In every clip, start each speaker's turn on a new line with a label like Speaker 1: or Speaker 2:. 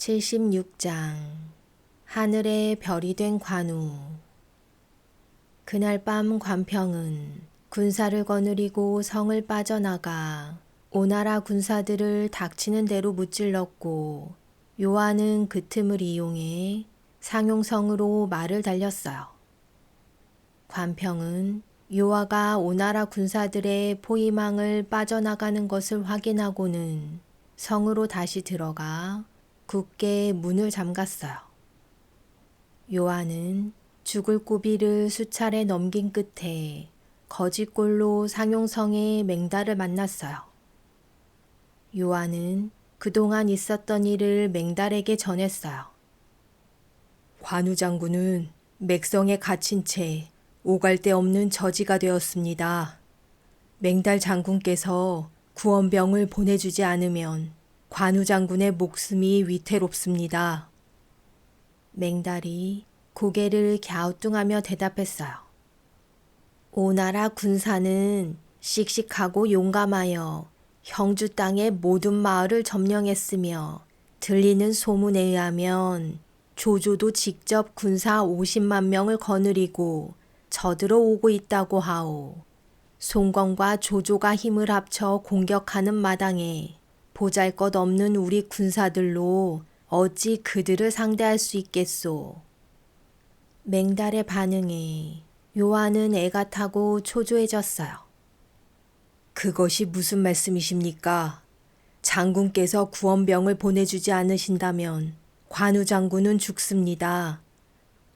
Speaker 1: 76장 하늘의 별이 된 관우. 그날 밤 관평은 군사를 거느리고 성을 빠져나가 오나라 군사들을 닥치는 대로 무찔렀고, 요한은 그 틈을 이용해 상용성으로 말을 달렸어요. 관평은 요하가 오나라 군사들의 포위망을 빠져나가는 것을 확인하고는 성으로 다시 들어가 굳게 문을 잠갔어요. 요한은 죽을 고비를 수차례 넘긴 끝에 거짓골로 상용성의 맹달을 만났어요. 요한은 그동안 있었던 일을 맹달에게 전했어요. 관우 장군은 맥성에 갇힌 채 오갈 데 없는 저지가 되었습니다. 맹달 장군께서 구원병을 보내주지 않으면 관우 장군의 목숨이 위태롭습니다. 맹달이 고개를 갸우뚱하며 대답했어요. 오나라 군사는 씩씩하고 용감하여 형주 땅의 모든 마을을 점령했으며, 들리는 소문에 의하면 조조도 직접 군사 50만 명을 거느리고 저들어 오고 있다고 하오. 송건과 조조가 힘을 합쳐 공격하는 마당에 보잘것없는 우리 군사들로 어찌 그들을 상대할 수 있겠소. 맹달의 반응에 요한은 애가 타고 초조해졌어요. 그것이 무슨 말씀이십니까? 장군께서 구원병을 보내주지 않으신다면 관우 장군은 죽습니다.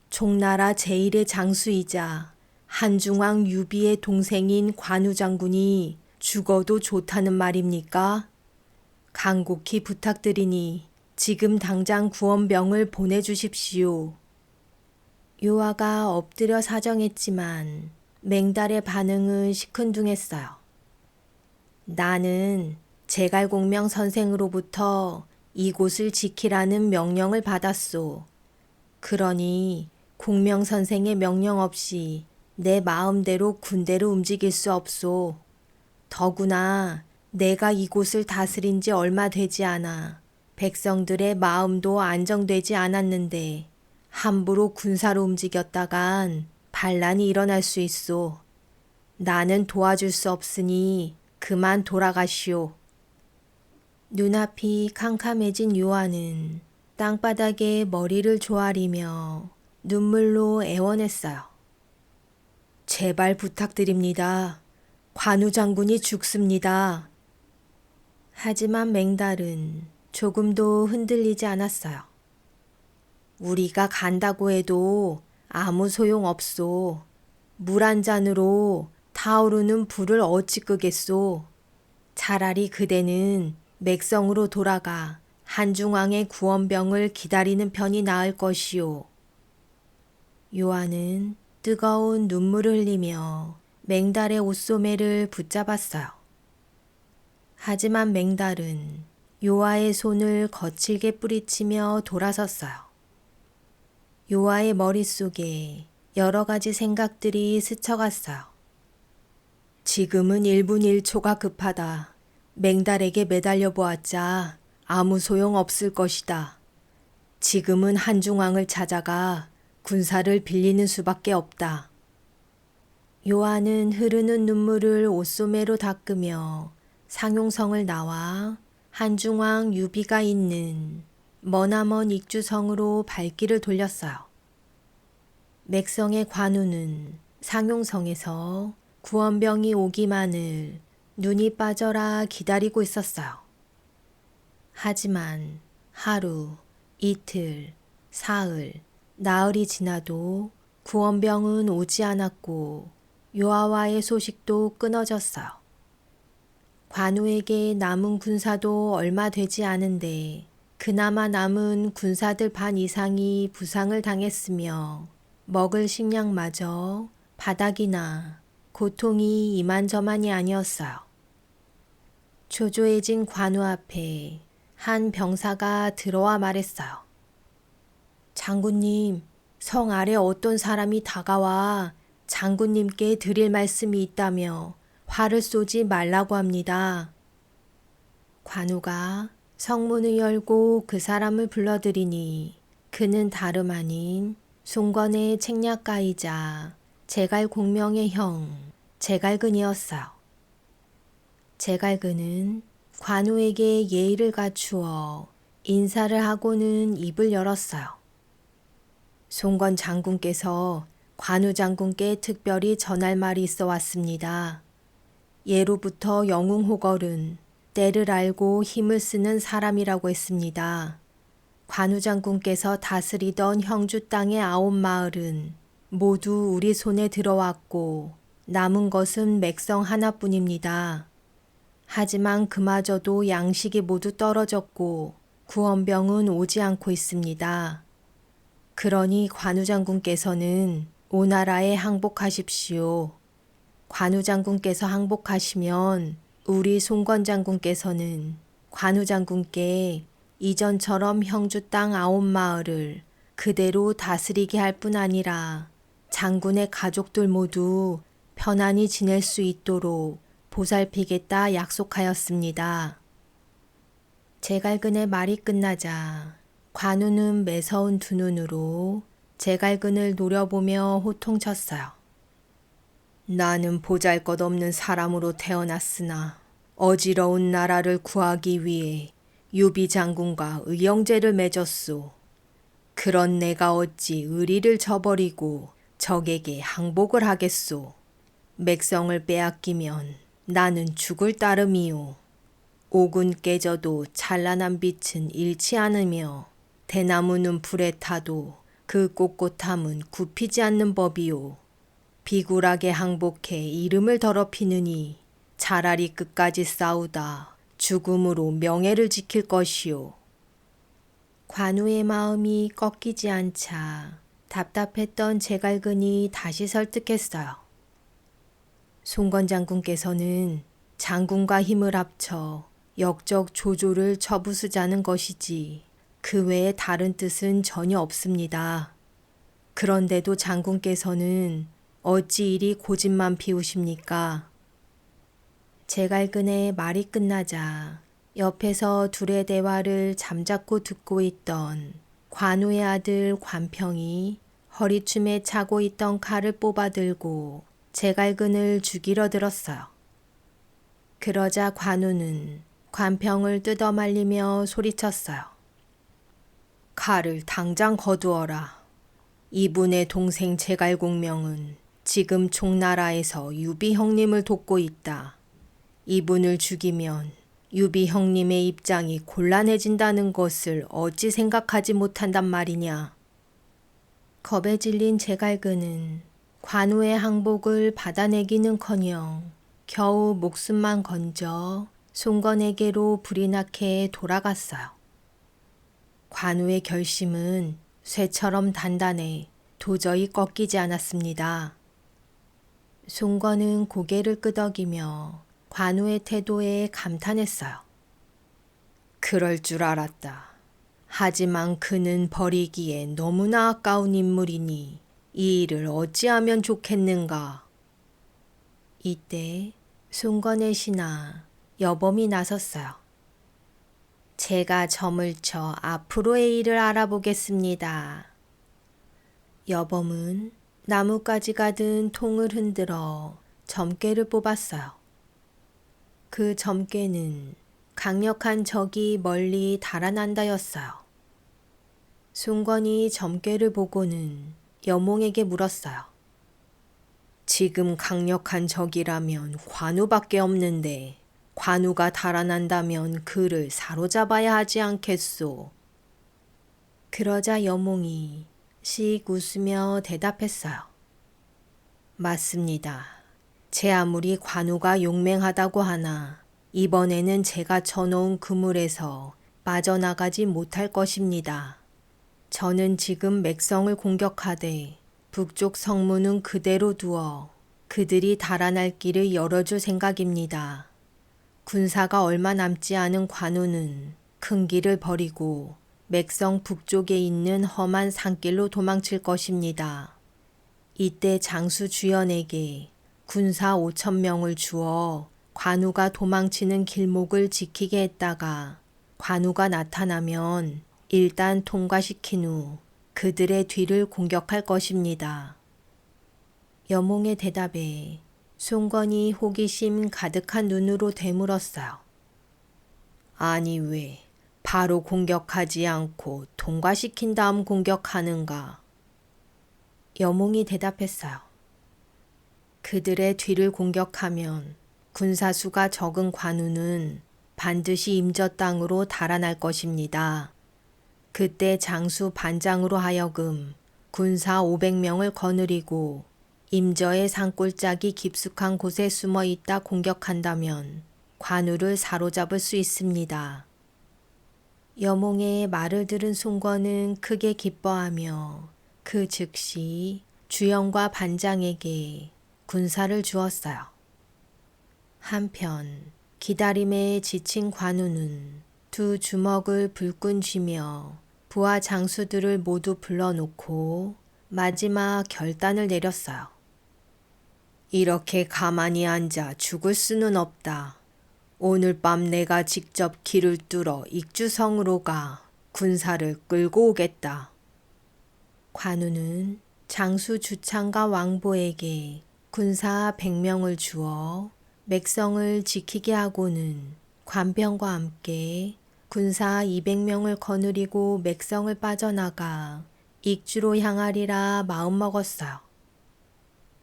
Speaker 1: 총나라 제1의 장수이자 한중왕 유비의 동생인 관우 장군이 죽어도 좋다는 말입니까? 간곡히 부탁드리니 지금 당장 구원병을 보내주십시오. 요하가 엎드려 사정했지만 맹달의 반응은 시큰둥했어요. 나는 제갈공명 선생으로부터 이곳을 지키라는 명령을 받았소. 그러니 공명 선생의 명령 없이 내 마음대로 군대를 움직일 수 없소. 더구나 내가 이곳을 다스린 지 얼마 되지 않아 백성들의 마음도 안정되지 않았는데 함부로 군사로 움직였다간 반란이 일어날 수 있소. 나는 도와줄 수 없으니 그만 돌아가시오. 눈앞이 캄캄해진 요한은 땅바닥에 머리를 조아리며 눈물로 애원했어요. 제발 부탁드립니다. 관우 장군이 죽습니다. 하지만 맹달은 조금도 흔들리지 않았어요. 우리가 간다고 해도 아무 소용 없소. 물 한 잔으로 타오르는 불을 어찌 끄겠소. 차라리 그대는 맥성으로 돌아가 한중왕의 구원병을 기다리는 편이 나을 것이오. 요한은 뜨거운 눈물을 흘리며 맹달의 옷소매를 붙잡았어요. 하지만 맹달은 요하의 손을 거칠게 뿌리치며 돌아섰어요. 요하의 머릿속에 여러 가지 생각들이 스쳐갔어요. 지금은 1분 1초가 급하다. 맹달에게 매달려 보았자 아무 소용 없을 것이다. 지금은 한중왕을 찾아가 군사를 빌리는 수밖에 없다. 요한은 흐르는 눈물을 옷소매로 닦으며 상용성을 나와 한중왕 유비가 있는 머나먼 익주성으로 발길을 돌렸어요. 맥성의 관우는 상용성에서 구원병이 오기만을 눈이 빠져라 기다리고 있었어요. 하지만 하루, 이틀, 사흘, 나흘이 지나도 구원병은 오지 않았고 요하와의 소식도 끊어졌어요. 관우에게 남은 군사도 얼마 되지 않은데 그나마 남은 군사들 반 이상이 부상을 당했으며 먹을 식량마저 바닥이나 고통이 이만저만이 아니었어요. 초조해진 관우 앞에 한 병사가 들어와 말했어요. 장군님, 성 아래 어떤 사람이 다가와 장군님께 드릴 말씀이 있다며 화를 쏘지 말라고 합니다. 관우가 성문을 열고 그 사람을 불러들이니 그는 다름 아닌 송건의 책략가이자 제갈공명의 형 제갈근이었어요. 제갈근은 관우에게 예의를 갖추어 인사를 하고는 입을 열었어요. 송건 장군께서 관우 장군께 특별히 전할 말이 있어 왔습니다. 예로부터 영웅호걸은 때를 알고 힘을 쓰는 사람이라고 했습니다. 관우 장군께서 다스리던 형주 땅의 9마을은 모두 우리 손에 들어왔고 남은 것은 맥성 하나뿐입니다. 하지만 그마저도 양식이 모두 떨어졌고 구원병은 오지 않고 있습니다. 그러니 관우 장군께서는 오나라에 항복하십시오. 관우 장군께서 항복하시면 우리 송건 장군께서는 관우 장군께 이전처럼 형주 땅 9마을을 그대로 다스리게 할 뿐 아니라 장군의 가족들 모두 편안히 지낼 수 있도록 보살피겠다 약속하였습니다. 제갈근의 말이 끝나자 관우는 매서운 두 눈으로 제갈근을 노려보며 호통쳤어요. 나는 보잘것없는 사람으로 태어났으나 어지러운 나라를 구하기 위해 유비 장군과 의형제를 맺었소. 그런 내가 어찌 의리를 저버리고 적에게 항복을 하겠소. 맥성을 빼앗기면 나는 죽을 따름이요. 옥은 깨져도 찬란한 빛은 잃지 않으며 대나무는 불에 타도 그 꼿꼿함은 굽히지 않는 법이요. 비굴하게 항복해 이름을 더럽히느니 차라리 끝까지 싸우다 죽음으로 명예를 지킬 것이요. 관우의 마음이 꺾이지 않자 답답했던 제갈근이 다시 설득했어요. 송건 장군께서는 장군과 힘을 합쳐 역적 조조를 처부수자는 것이지 그 외에 다른 뜻은 전혀 없습니다. 그런데도 장군께서는 어찌 이리 고집만 피우십니까? 제갈근의 말이 끝나자 옆에서 둘의 대화를 잠자코 듣고 있던 관우의 아들 관평이 허리춤에 차고 있던 칼을 뽑아들고 제갈근을 죽이려 들었어요. 그러자 관우는 관평을 뜯어말리며 소리쳤어요. 칼을 당장 거두어라. 이분의 동생 제갈공명은 지금 총나라에서 유비 형님을 돕고 있다. 이분을 죽이면 유비 형님의 입장이 곤란해진다는 것을 어찌 생각하지 못한단 말이냐. 겁에 질린 제갈근은 관우의 항복을 받아내기는커녕 겨우 목숨만 건져 송건에게로 불이 나게 돌아갔어요. 관우의 결심은 쇠처럼 단단해 도저히 꺾이지 않았습니다. 송건은 고개를 끄덕이며 관우의 태도에 감탄했어요. 그럴 줄 알았다. 하지만 그는 버리기에 너무나 아까운 인물이니 이 일을 어찌하면 좋겠는가. 이때 송건의 신하 여범이 나섰어요. 제가 점을 쳐 앞으로의 일을 알아보겠습니다. 여범은 나뭇가지가 든 통을 흔들어 점괘를 뽑았어요. 그 점괘는 강력한 적이 멀리 달아난다였어요. 송건이 점괘를 보고는 여몽에게 물었어요. 지금 강력한 적이라면 관우밖에 없는데 관우가 달아난다면 그를 사로잡아야 하지 않겠소. 그러자 여몽이 씩 웃으며 대답했어요. 맞습니다. 제 아무리 관우가 용맹하다고 하나 이번에는 제가 쳐놓은 그물에서 빠져나가지 못할 것입니다. 저는 지금 맥성을 공격하되 북쪽 성문은 그대로 두어 그들이 달아날 길을 열어줄 생각입니다. 군사가 얼마 남지 않은 관우는 큰 길을 버리고 맥성 북쪽에 있는 험한 산길로 도망칠 것입니다. 이때 장수 주연에게 군사 5,000명을 주어 관우가 도망치는 길목을 지키게 했다가 관우가 나타나면 일단 통과시킨 후 그들의 뒤를 공격할 것입니다. 여몽의 대답에 송건이 호기심 가득한 눈으로 되물었어요. 아니 왜 바로 공격하지 않고 통과시킨 다음 공격하는가? 여몽이 대답했어요. 그들의 뒤를 공격하면 군사수가 적은 관우는 반드시 임저 땅으로 달아날 것입니다. 그때 장수 반장으로 하여금 군사 500명을 거느리고 임저의 산골짜기 깊숙한 곳에 숨어 있다 공격한다면 관우를 사로잡을 수 있습니다. 여몽의 말을 들은 송건은 크게 기뻐하며 그 즉시 주영과 반장에게 군사를 주었어요. 한편 기다림에 지친 관우는 두 주먹을 불끈 쥐며 부하 장수들을 모두 불러놓고 마지막 결단을 내렸어요. 이렇게 가만히 앉아 죽을 수는 없다. 오늘 밤 내가 직접 길을 뚫어 익주성으로 가 군사를 끌고 오겠다. 관우는 장수 주창과 왕보에게 군사 100명을 주어 맥성을 지키게 하고는 관병과 함께 군사 200명을 거느리고 맥성을 빠져나가 익주로 향하리라 마음먹었어요.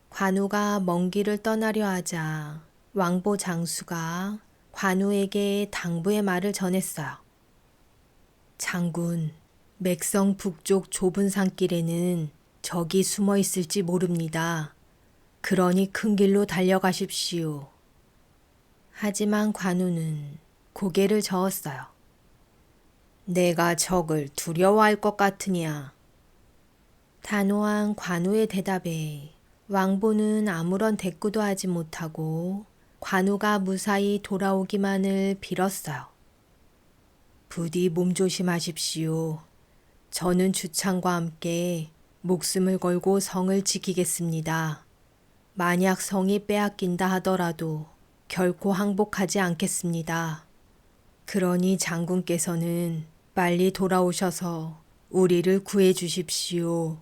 Speaker 1: 관우가 먼 길을 떠나려 하자 왕보 장수가 관우에게 당부의 말을 전했어요. 장군, 맥성 북쪽 좁은 산길에는 적이 숨어 있을지 모릅니다. 그러니 큰 길로 달려가십시오. 하지만 관우는 고개를 저었어요. 내가 적을 두려워할 것 같으냐? 단호한 관우의 대답에 왕보는 아무런 대꾸도 하지 못하고 관우가 무사히 돌아오기만을 빌었어요. 부디 몸조심하십시오. 저는 주창과 함께 목숨을 걸고 성을 지키겠습니다. 만약 성이 빼앗긴다 하더라도 결코 항복하지 않겠습니다. 그러니 장군께서는 빨리 돌아오셔서 우리를 구해 주십시오.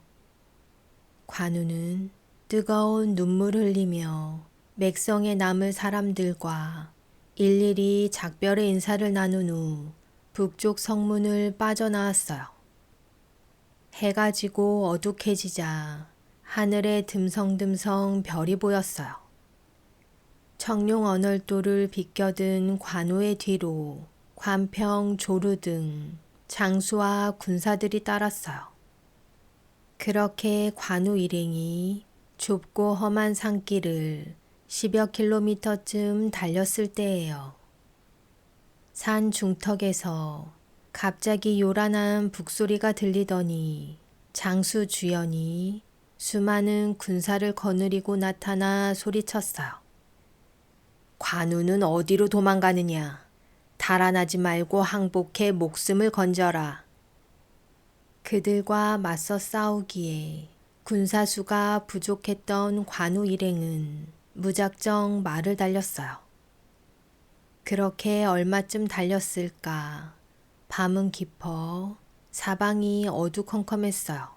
Speaker 1: 관우는 뜨거운 눈물을 흘리며 맥성에 남을 사람들과 일일이 작별의 인사를 나눈 후 북쪽 성문을 빠져나왔어요. 해가 지고 어둑해지자 하늘에 듬성듬성 별이 보였어요. 청룡 언얼도를 비껴든 관우의 뒤로 관평, 조루 등 장수와 군사들이 따랐어요. 그렇게 관우 일행이 좁고 험한 산길을 10여 킬로미터쯤 달렸을 때예요. 산 중턱에서 갑자기 요란한 북소리가 들리더니 장수 주연이 수많은 군사를 거느리고 나타나 소리쳤어요. 관우는 어디로 도망가느냐? 달아나지 말고 항복해 목숨을 건져라. 그들과 맞서 싸우기에 군사수가 부족했던 관우 일행은 무작정 말을 달렸어요. 그렇게 얼마쯤 달렸을까? 밤은 깊어 사방이 어두컴컴했어요.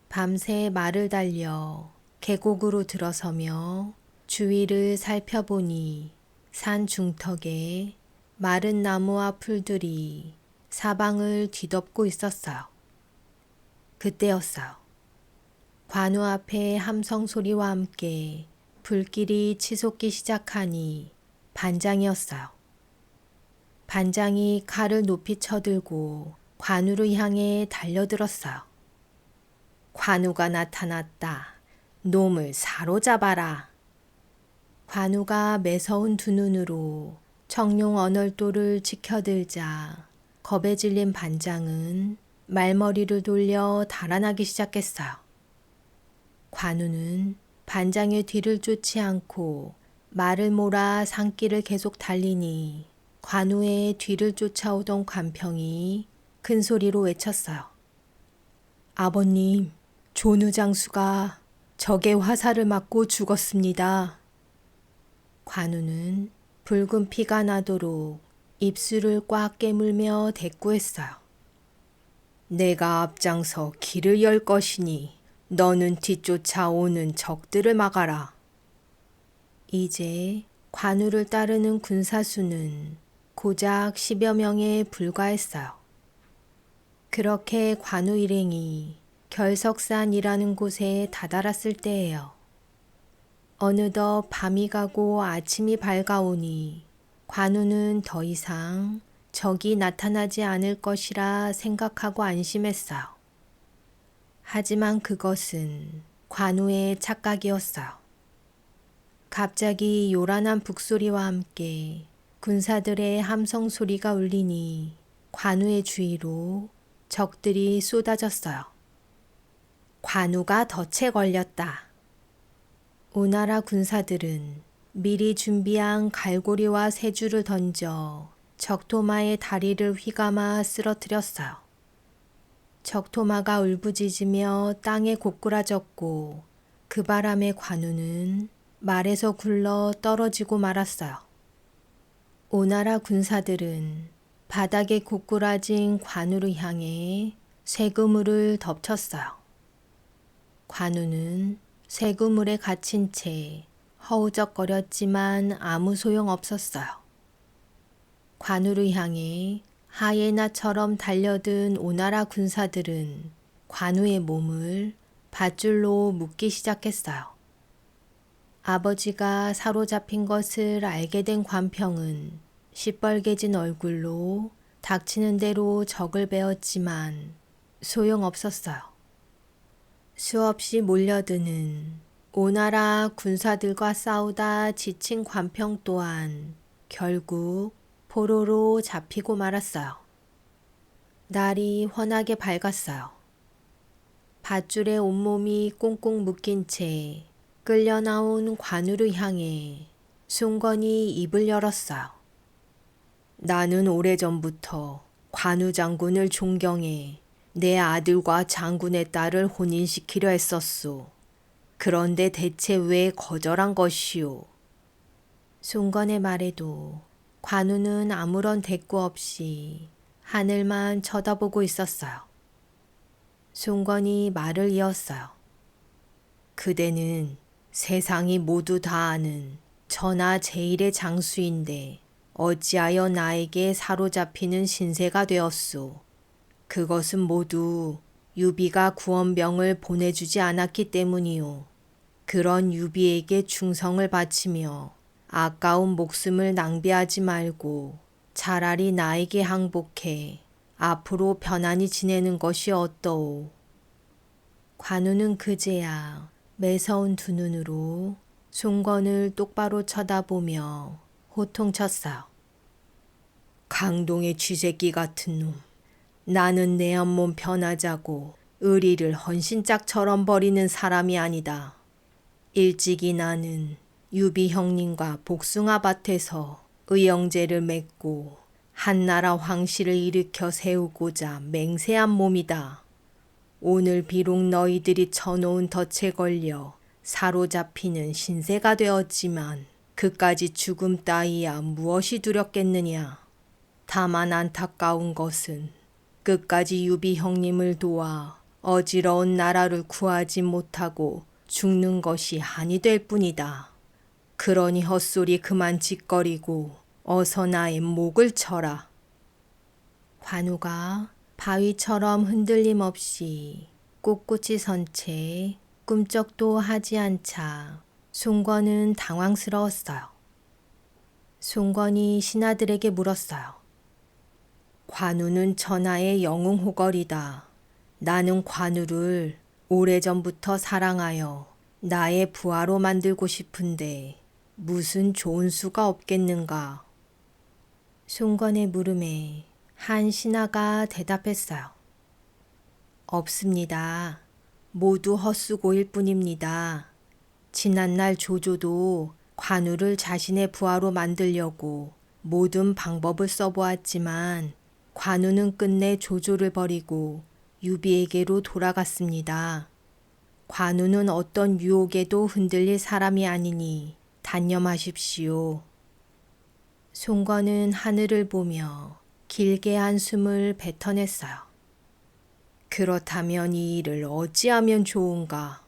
Speaker 1: 밤새 말을 달려 계곡으로 들어서며 주위를 살펴보니 산 중턱에 마른 나무와 풀들이 사방을 뒤덮고 있었어요. 그때였어요. 관우 앞에 함성 소리와 함께 불길이 치솟기 시작하니 반장이었어요. 반장이 칼을 높이 쳐들고 관우를 향해 달려들었어요. 관우가 나타났다. 놈을 사로잡아라. 관우가 매서운 두 눈으로 청룡 언얼도를 치켜들자 겁에 질린 반장은 말머리를 돌려 달아나기 시작했어요. 관우는 반장의 뒤를 쫓지 않고 말을 몰아 산길을 계속 달리니 관우의 뒤를 쫓아오던 관평이 큰 소리로 외쳤어요. 아버님, 존우 장수가 적의 화살을 맞고 죽었습니다. 관우는 붉은 피가 나도록 입술을 꽉 깨물며 대꾸했어요. 내가 앞장서 길을 열 것이니 너는 뒤쫓아오는 적들을 막아라. 이제 관우를 따르는 군사수는 고작 10여 명에 불과했어요. 그렇게 관우 일행이 결석산이라는 곳에 다다랐을 때예요. 어느덧 밤이 가고 아침이 밝아오니 관우는 더 이상 적이 나타나지 않을 것이라 생각하고 안심했어요. 하지만 그것은 관우의 착각이었어요. 갑자기 요란한 북소리와 함께 군사들의 함성 소리가 울리니 관우의 주위로 적들이 쏟아졌어요. 관우가 덫에 걸렸다. 오나라 군사들은 미리 준비한 갈고리와 새줄을 던져 적토마의 다리를 휘감아 쓰러뜨렸어요. 적토마가 울부짖으며 땅에 고꾸라졌고 그 바람에 관우는 말에서 굴러 떨어지고 말았어요. 오나라 군사들은 바닥에 고꾸라진 관우를 향해 쇠그물을 덮쳤어요. 관우는 쇠그물에 갇힌 채 허우적거렸지만 아무 소용 없었어요. 관우를 향해 하이에나처럼 달려든 오나라 군사들은 관우의 몸을 밧줄로 묶기 시작했어요. 아버지가 사로잡힌 것을 알게 된 관평은 시뻘개진 얼굴로 닥치는 대로 적을 베었지만 소용없었어요. 수없이 몰려드는 오나라 군사들과 싸우다 지친 관평 또한 결국 포로로 잡히고 말았어요. 날이 환하게 밝았어요. 밧줄에 온몸이 꽁꽁 묶인 채 끌려 나온 관우를 향해 송건이 입을 열었어요. 나는 오래전부터 관우 장군을 존경해 내 아들과 장군의 딸을 혼인시키려 했었소. 그런데 대체 왜 거절한 것이오? 송건의 말에도 관우는 아무런 대꾸 없이 하늘만 쳐다보고 있었어요. 송건이 말을 이었어요. 그대는 세상이 모두 다 아는 천하 제일의 장수인데 어찌하여 나에게 사로잡히는 신세가 되었소. 그것은 모두 유비가 구원병을 보내주지 않았기 때문이오. 그런 유비에게 충성을 바치며 아까운 목숨을 낭비하지 말고 차라리 나에게 항복해 앞으로 편안히 지내는 것이 어떠오. 관우는 그제야 매서운 두 눈으로 송건을 똑바로 쳐다보며 호통쳤어요. 강동의 쥐새끼 같은 놈. 나는 내 한 몸 편하자고 의리를 헌신짝처럼 버리는 사람이 아니다. 일찍이 나는 유비 형님과 복숭아밭에서 의형제를 맺고 한나라 황실을 일으켜 세우고자 맹세한 몸이다. 오늘 비록 너희들이 쳐놓은 덫에 걸려 사로잡히는 신세가 되었지만 그까지 죽음 따위야 무엇이 두렵겠느냐. 다만 안타까운 것은 끝까지 유비 형님을 도와 어지러운 나라를 구하지 못하고 죽는 것이 한이 될 뿐이다. 그러니 헛소리 그만 짓거리고 어서 나의 목을 쳐라. 관우가 바위처럼 흔들림 없이 꿋꿋이 선 채 꿈쩍도 하지 않자 송건은 당황스러웠어요. 송건이 신하들에게 물었어요. 관우는 천하의 영웅호걸이다. 나는 관우를 오래전부터 사랑하여 나의 부하로 만들고 싶은데 무슨 좋은 수가 없겠는가. 송건의 물음에 한 신하가 대답했어요. 없습니다. 모두 헛수고일 뿐입니다. 지난날 조조도 관우를 자신의 부하로 만들려고 모든 방법을 써보았지만 관우는 끝내 조조를 버리고 유비에게로 돌아갔습니다. 관우는 어떤 유혹에도 흔들릴 사람이 아니니 단념하십시오. 송건은 하늘을 보며 길게 한숨을 뱉어냈어요. 그렇다면 이 일을 어찌하면 좋은가?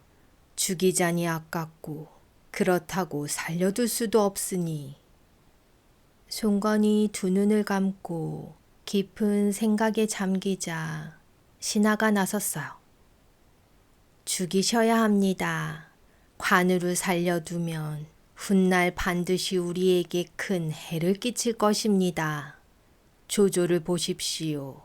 Speaker 1: 죽이자니 아깝고 그렇다고 살려둘 수도 없으니. 송건이 두 눈을 감고 깊은 생각에 잠기자 신하가 나섰어요. 죽이셔야 합니다. 관우를 살려두면 훗날 반드시 우리에게 큰 해를 끼칠 것입니다. 조조를 보십시오.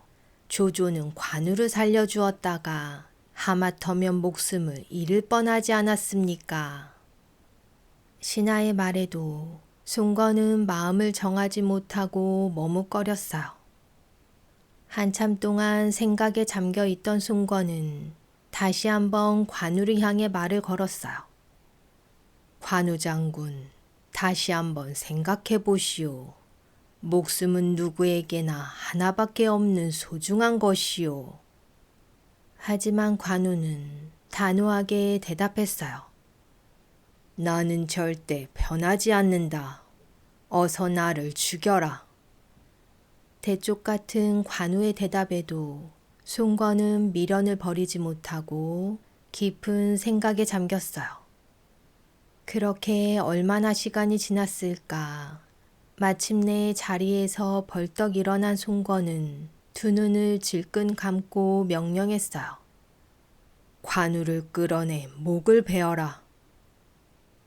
Speaker 1: 조조는 관우를 살려주었다가 하마터면 목숨을 잃을 뻔하지 않았습니까? 신하의 말에도 송건은 마음을 정하지 못하고 머뭇거렸어요. 한참 동안 생각에 잠겨 있던 송건은 다시 한번 관우를 향해 말을 걸었어요. 관우 장군, 다시 한번 생각해 보시오. 목숨은 누구에게나 하나밖에 없는 소중한 것이오. 하지만 관우는 단호하게 대답했어요. 나는 절대 변하지 않는다. 어서 나를 죽여라. 대쪽 같은 관우의 대답에도 송건은 미련을 버리지 못하고 깊은 생각에 잠겼어요. 그렇게 얼마나 시간이 지났을까. 마침내 자리에서 벌떡 일어난 송건은 두 눈을 질끈 감고 명령했어요. 관우를 끌어내 목을 베어라.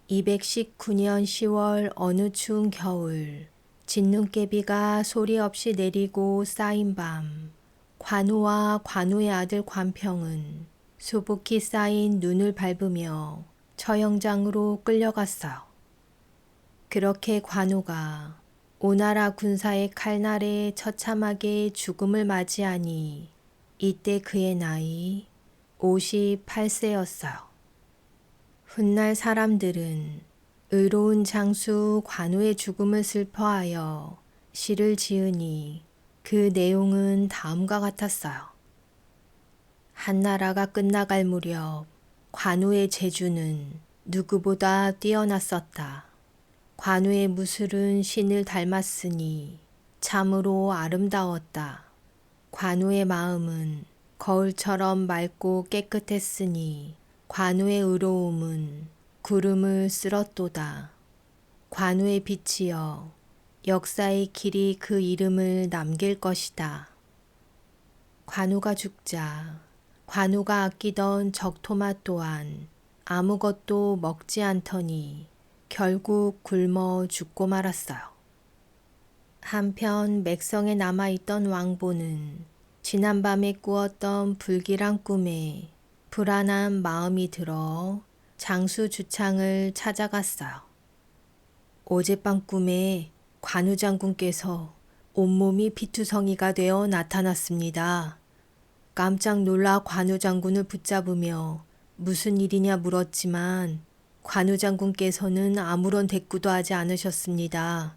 Speaker 1: 219년 10월 어느 추운 겨울, 진눈깨비가 소리 없이 내리고 쌓인 밤, 관우와 관우의 아들 관평은 수북히 쌓인 눈을 밟으며 처형장으로 끌려갔어요. 그렇게 관우가 오나라 군사의 칼날에 처참하게 죽음을 맞이하니 이때 그의 나이 58세였어요. 훗날 사람들은 의로운 장수 관우의 죽음을 슬퍼하여 시를 지으니 그 내용은 다음과 같았어요. 한나라가 끝나갈 무렵 관우의 재주는 누구보다 뛰어났었다. 관우의 무술은 신을 닮았으니 참으로 아름다웠다. 관우의 마음은 거울처럼 맑고 깨끗했으니 관우의 의로움은 구름을 쓸었도다. 관우의 빛이여, 역사의 길이 그 이름을 남길 것이다. 관우가 죽자 관우가 아끼던 적토마 또한 아무것도 먹지 않더니 결국 굶어 죽고 말았어요. 한편 맥성에 남아있던 왕보는 지난밤에 꾸었던 불길한 꿈에 불안한 마음이 들어 장수 주창을 찾아갔어요. 어젯밤 꿈에 관우 장군께서 온몸이 피투성이가 되어 나타났습니다. 깜짝 놀라 관우 장군을 붙잡으며 무슨 일이냐 물었지만 관우 장군께서는 아무런 대꾸도 하지 않으셨습니다.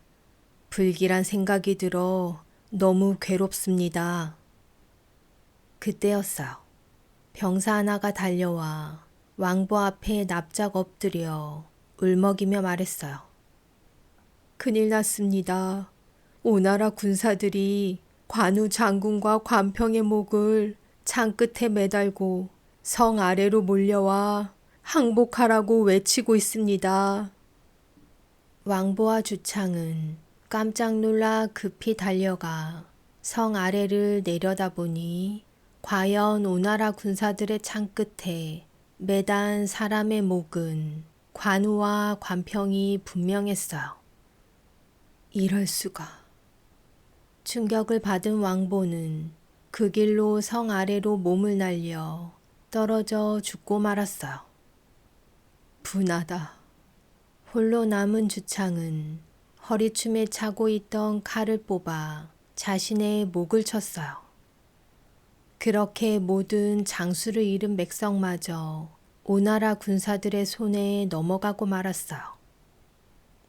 Speaker 1: 불길한 생각이 들어 너무 괴롭습니다. 그때였어요. 병사 하나가 달려와 왕보 앞에 납작 엎드려 울먹이며 말했어요. 큰일 났습니다. 오나라 군사들이 관우 장군과 관평의 목을 창 끝에 매달고 성 아래로 몰려와 항복하라고 외치고 있습니다. 왕보와 주창은 깜짝 놀라 급히 달려가 성 아래를 내려다보니 과연 오나라 군사들의 창 끝에 매단 사람의 목은 관우와 관평이 분명했어요. 이럴 수가. 충격을 받은 왕보는 그 길로 성 아래로 몸을 날려 떨어져 죽고 말았어요. 분하다. 홀로 남은 주창은 허리춤에 차고 있던 칼을 뽑아 자신의 목을 쳤어요. 그렇게 모든 장수를 잃은 맥성마저 오나라 군사들의 손에 넘어가고 말았어요.